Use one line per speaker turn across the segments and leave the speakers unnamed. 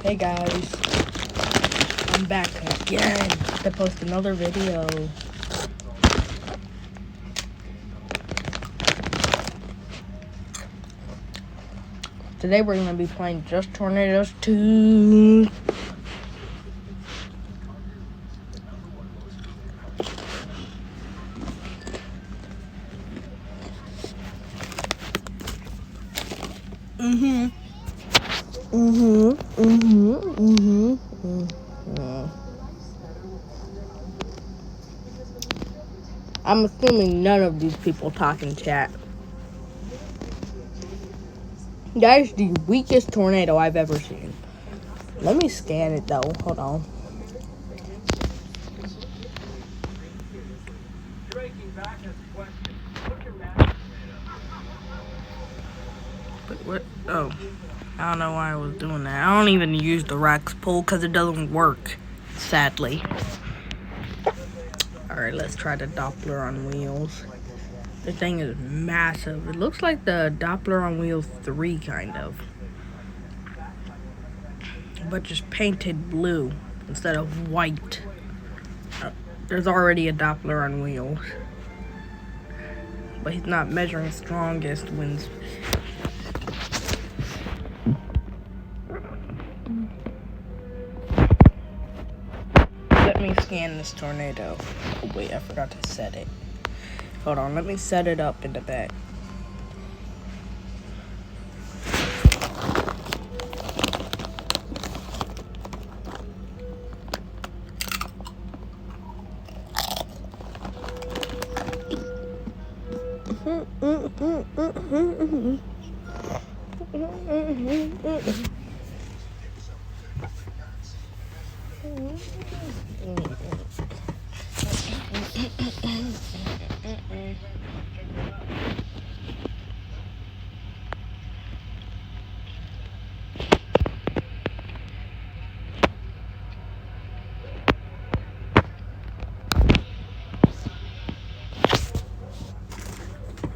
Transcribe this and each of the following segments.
Hey guys, I'm back again to post another video. Today we're going to be playing Just Tornadoes 2. I'm assuming none of these people talk in chat. That is the weakest tornado I've ever seen. Let me scan it though. Hold on. But what? Oh. I don't know why I was doing that. I don't even use the Rex pull because it doesn't work, sadly. Alright, let's try the Doppler on wheels. This thing is massive. It looks like the Doppler on wheels 3, kind of. But just painted blue instead of white. There's already a Doppler on wheels. But he's not measuring strongest winds. Let me scan this tornado. Oh, wait, I forgot to set it. Hold on, let me set it up in the back.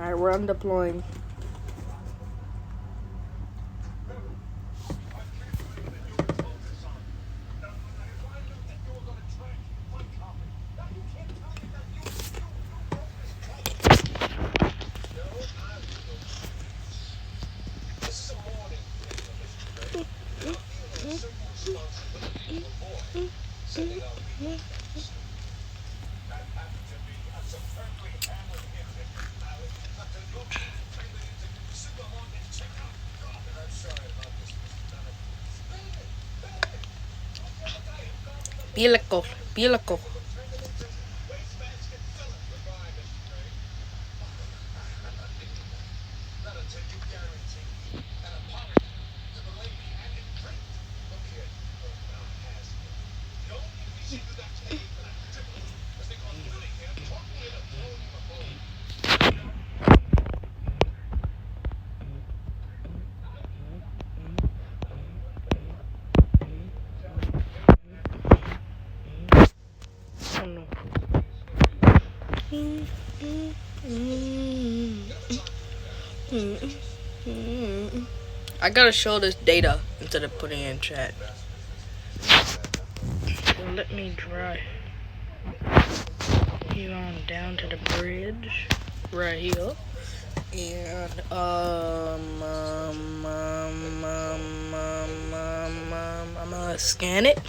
Alright, we're undeploying. Bielako. I gotta show this data instead of putting it in chat. So let me drive you on down to the bridge right here, and I'm gonna scan it,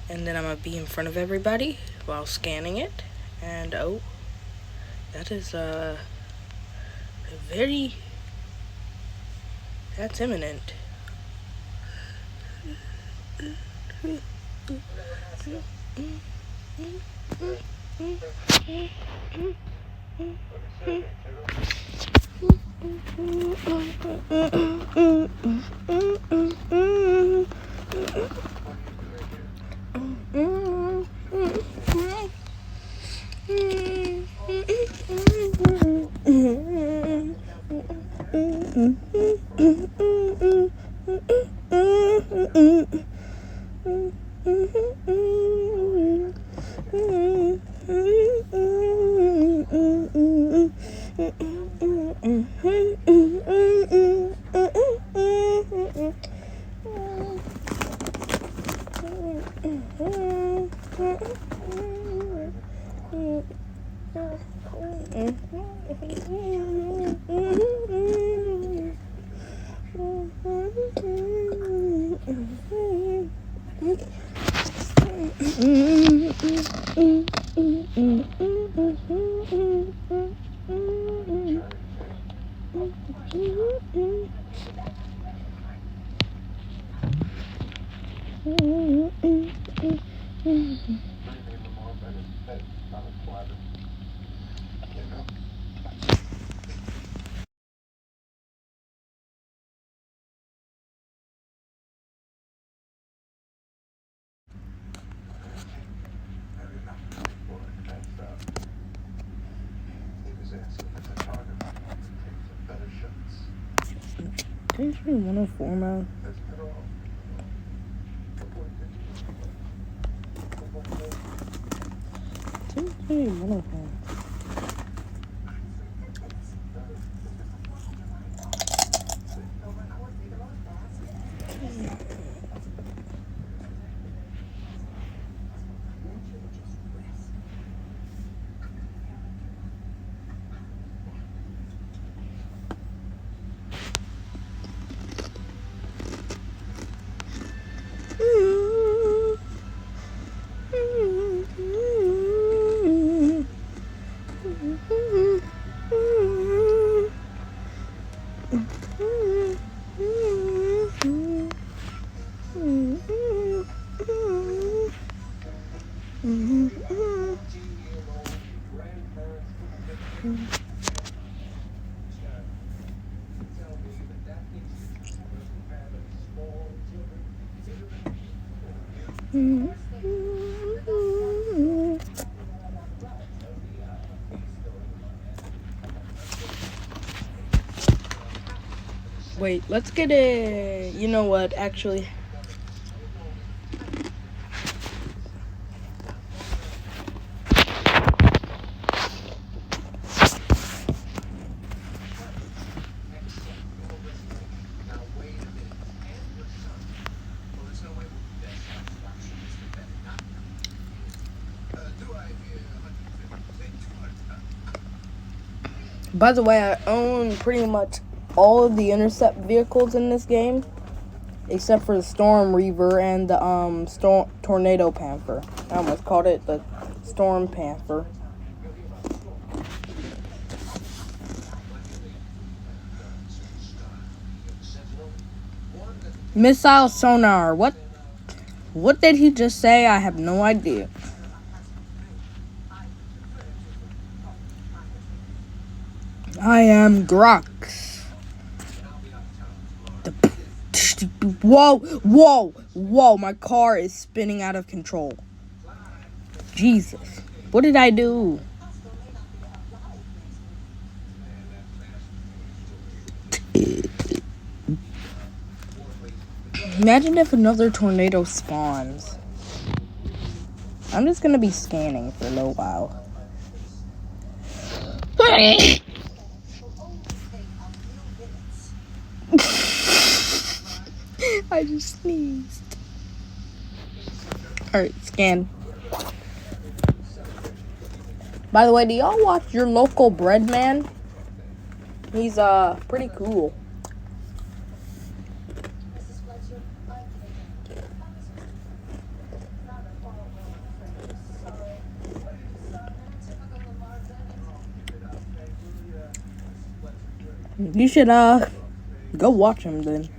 and then I'm gonna be in front of everybody while scanning it. And oh, that is very. That's imminent. Didn't you 104, man? Didn't you 104? Wait, let's get a. You know what? Actually. By the way, I own pretty much all of the intercept vehicles in this game, except for the Storm Reaver and the Tornado Panther. I almost called it the Storm Panther. Missile sonar. What did he just say? I have no idea. I am Grox. Whoa, my car is spinning out of control. Jesus. What did I do? Imagine if another tornado spawns. I'm just gonna be scanning for a little while. I just sneezed. Alright, scan. By the way, do y'all watch Your Local Bread Man? He's pretty cool. You should go watch him then.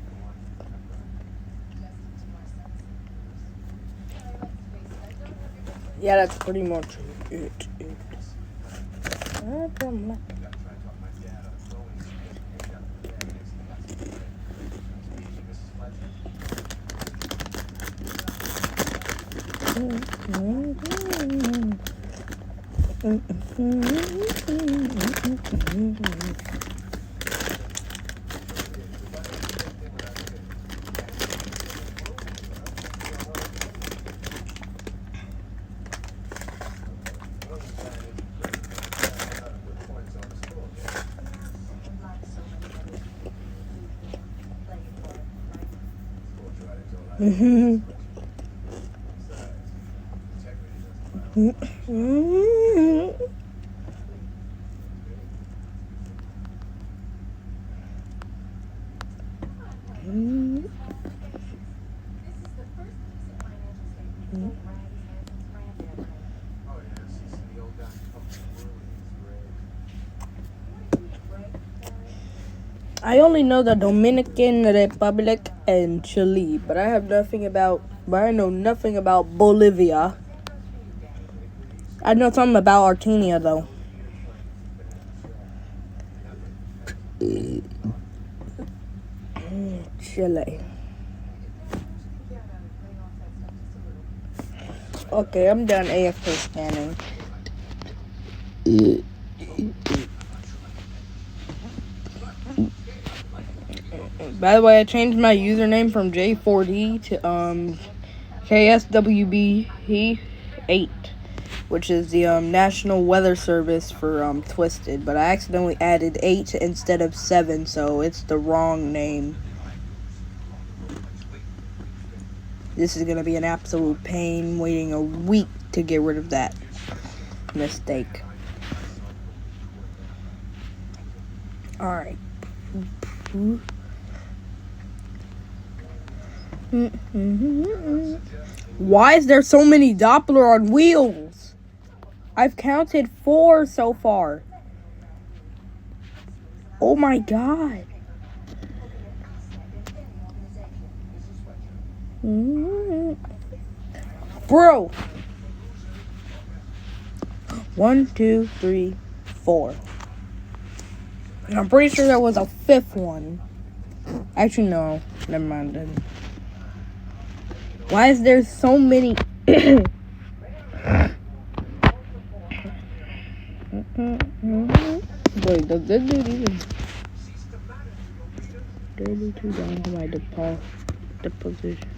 Yeah, that's pretty much it. I only know the Dominican Republic and Chile, but I know nothing about Bolivia. I know something about Argentina though. Chile. Okay, I'm done AFK scanning. By the way, I changed my username from J4D to KSWB8, which is the National Weather Service for Twisted, but I accidentally added 8 instead of 7, so it's the wrong name. This is gonna be an absolute pain waiting a week to get rid of that mistake. Alright. Why is there so many Doppler on wheels? I've counted 4 so far. Oh my god. Bro. 1, 2, 3, 4. And I'm pretty sure there was a 5th one. Actually, no. Never mind then. Why is there so many? Wait, does this dude even 32 down to my deposition?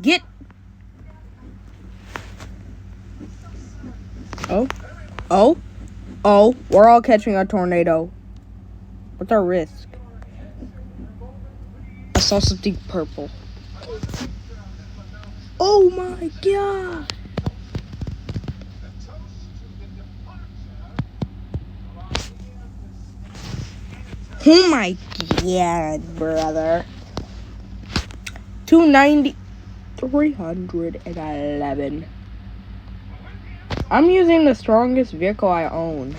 Get. Oh, we're all catching a tornado. What's our risk? I saw something purple. Oh my god! Oh my god, brother. 290, 311. I'm using the strongest vehicle I own.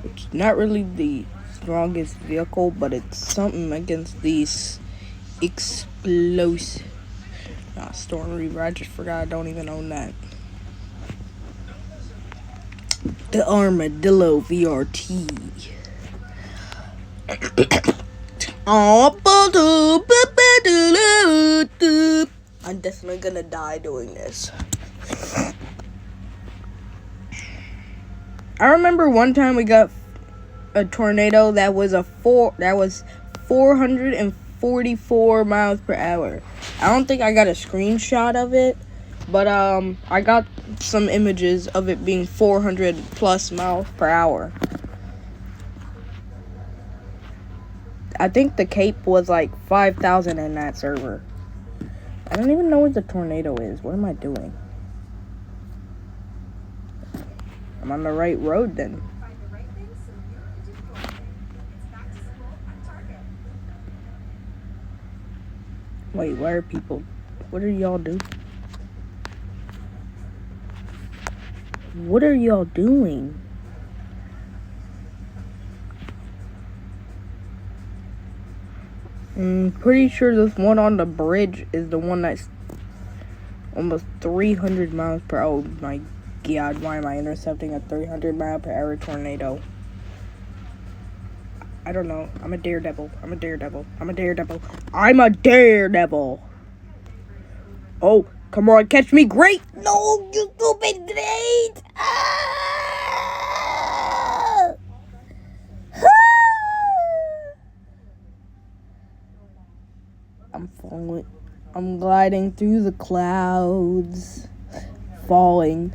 It's not really the strongest vehicle, but it's something against these explosive. Storm Reaver. I just forgot I don't even own that. The Armadillo VRT. I'm definitely gonna die doing this. I remember one time we got a tornado that was 444 miles per hour. I don't think I got a screenshot of it, but I got some images of it being 400 plus miles per hour. I think the cape was like 5,000 in that server. I don't even know where the tornado is. What am I doing? I'm on the right road then. Wait, where are people? What are y'all doing? What are y'all doing? I'm pretty sure this one on the bridge is the one that's almost 300 miles per hour. Oh my god, why am I intercepting a 300 mile per hour tornado? I don't know. I'm a daredevil. Oh, come on, catch me. Great. No, you stupid grenade. I'm falling. I'm gliding through the clouds. Falling.